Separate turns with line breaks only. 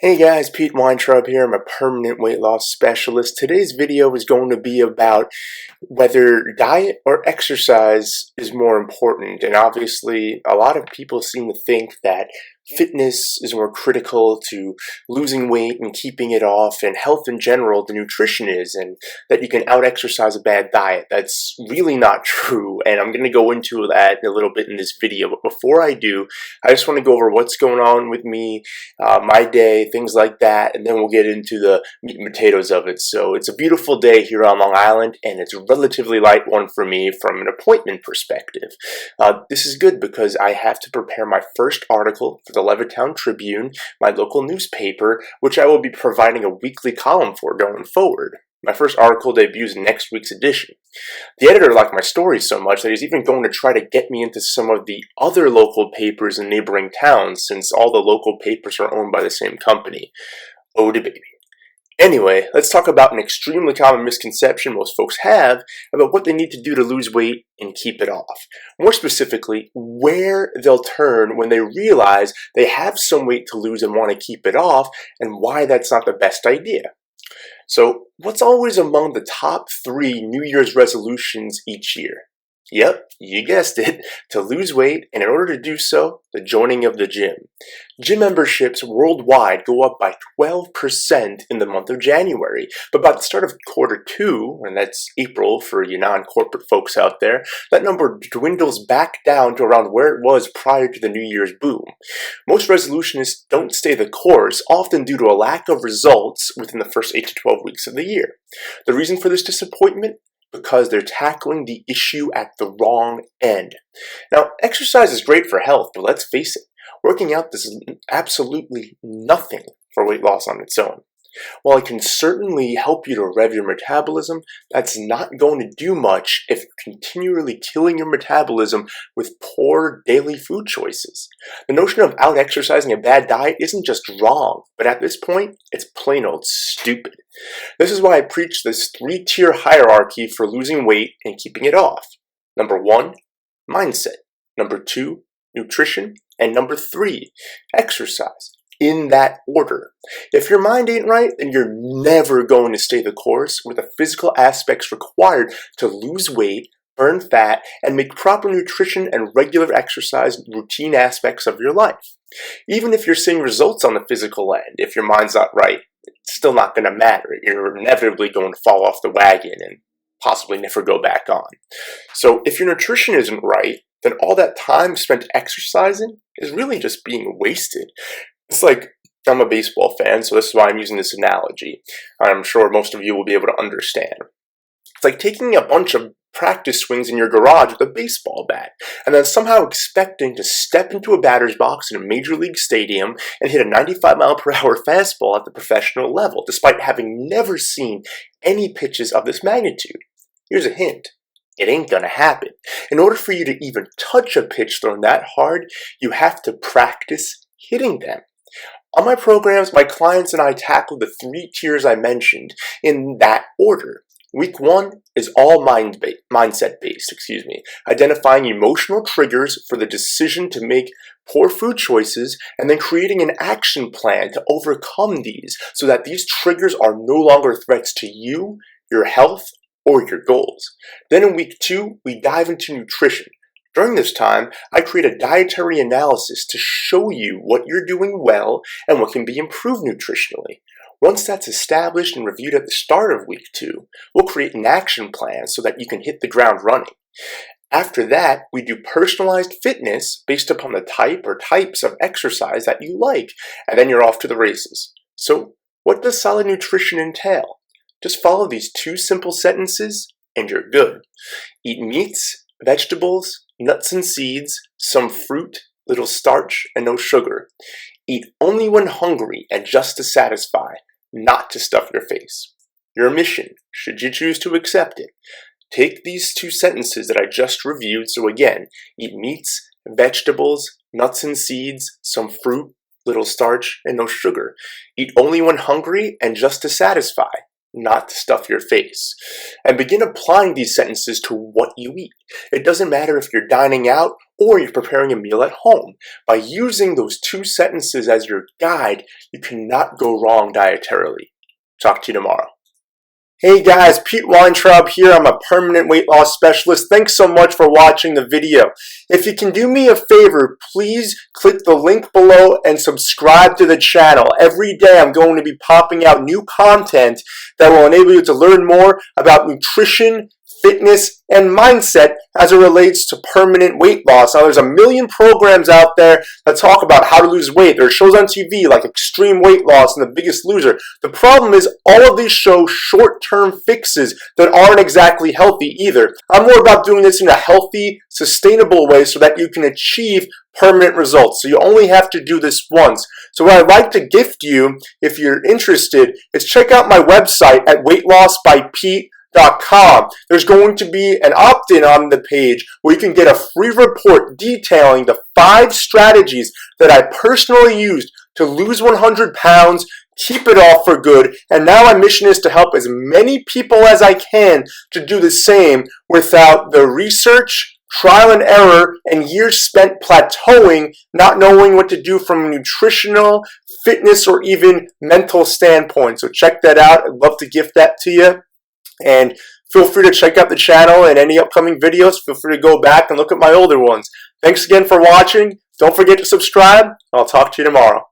Hey guys, Pete Weintraub here. I'm a permanent weight loss specialist. Today's video is going to be about whether diet or exercise is more important. And obviously, a lot of people seem to think that fitness is more critical to losing weight and keeping it off, and health in general, the nutrition is, and that you can out-exercise a bad diet. That's really not true, and I'm going to go into that a little bit in this video. But before I do, I just want to go over what's going on with me, my day, things like that, and then we'll get into the meat and potatoes of it. So it's a beautiful day here on Long Island, and it's a relatively light one for me from an appointment perspective. This is good because I have to prepare my first article for the Levittown Tribune, my local newspaper, which I will be providing a weekly column for going forward. My first article debuts in next week's edition. The editor liked my story so much that he's even going to try to get me into some of the other local papers in neighboring towns, since all the local papers are owned by the same company. Oh, the baby. Anyway, let's talk about an extremely common misconception most folks have about what they need to do to lose weight and keep it off. More specifically, where they'll turn when they realize they have some weight to lose and want to keep it off, and why that's not the best idea. So, what's always among the top 3 New Year's resolutions each year? Yep, you guessed it, to lose weight, and in order to do so, the joining of the gym. Gym memberships worldwide go up by 12% in the month of January, but by the start of Q2, and that's April for you non-corporate folks out there, that number dwindles back down to around where it was prior to the New Year's boom. Most resolutionists don't stay the course, often due to a lack of results within the first 8 to 12 weeks of the year. The reason for this disappointment? Because they're tackling the issue at the wrong end. Now, exercise is great for health, but let's face it, working out does absolutely nothing for weight loss on its own. While it can certainly help you to rev your metabolism, that's not going to do much if you're continually killing your metabolism with poor daily food choices. The notion of out-exercising a bad diet isn't just wrong, but at this point, it's plain old stupid. This is why I preach this 3-tier hierarchy for losing weight and keeping it off. Number 1, mindset. Number 2, nutrition. And number 3, exercise. In that order. If your mind ain't right, then you're never going to stay the course with the physical aspects required to lose weight, burn fat, and make proper nutrition and regular exercise routine aspects of your life. Even if you're seeing results on the physical end, if your mind's not right, it's still not going to matter. You're inevitably going to fall off the wagon and possibly never go back on. So if your nutrition isn't right, then all that time spent exercising is really just being wasted. It's like, I'm a baseball fan, so this is why I'm using this analogy. I'm sure most of you will be able to understand. It's like taking a bunch of practice swings in your garage with a baseball bat, and then somehow expecting to step into a batter's box in a major league stadium and hit a 95-mile-per-hour fastball at the professional level, despite having never seen any pitches of this magnitude. Here's a hint. It ain't gonna happen. In order for you to even touch a pitch thrown that hard, you have to practice hitting them. On my programs, my clients and I tackle the 3 tiers I mentioned in that order. Week 1 is all mindset-based, identifying emotional triggers for the decision to make poor food choices, and then creating an action plan to overcome these so that these triggers are no longer threats to you, your health, or your goals. Then in week 2, we dive into nutrition. During this time, I create a dietary analysis to show you what you're doing well and what can be improved nutritionally. Once that's established and reviewed at the start of week 2, we'll create an action plan so that you can hit the ground running. After that, we do personalized fitness based upon the type or types of exercise that you like, and then you're off to the races. So, what does solid nutrition entail? Just follow these 2 simple sentences and you're good. Eat meats, vegetables, nuts and seeds, some fruit, little starch, and no sugar. Eat only when hungry and just to satisfy, not to stuff your face. Your mission, should you choose to accept it, take these 2 sentences that I just reviewed, so again, eat meats, vegetables, nuts and seeds, some fruit, little starch, and no sugar. Eat only when hungry and just to satisfy, not to stuff your face. And begin applying these sentences to what you eat. It doesn't matter if you're dining out or you're preparing a meal at home. By using those two sentences as your guide, you cannot go wrong dietarily. Talk to you tomorrow. Hey guys, Pete Weintraub here. I'm a permanent weight loss specialist. Thanks so much for watching the video. If you can do me a favor, please click the link below and subscribe to the channel. Every day I'm going to be popping out new content that will enable you to learn more about nutrition, fitness, and mindset as it relates to permanent weight loss. Now, there's a million programs out there that talk about how to lose weight. There are shows on TV like Extreme Weight Loss and The Biggest Loser. The problem is all of these show short-term fixes that aren't exactly healthy either. I'm more about doing this in a healthy, sustainable way so that you can achieve permanent results. So you only have to do this once. So what I'd like to gift you, if you're interested, is check out my website at weightlossbypete.com. There's going to be an opt-in on the page where you can get a free report detailing the 5 strategies that I personally used to lose 100 pounds, keep it off for good, and now my mission is to help as many people as I can to do the same without the research, trial and error, and years spent plateauing, not knowing what to do from a nutritional, fitness, or even mental standpoint. So check that out. I'd love to gift that to you. And feel free to check out the channel and any upcoming videos. Feel free to go back and look at my older ones. Thanks again for watching. Don't forget to subscribe. I'll talk to you tomorrow.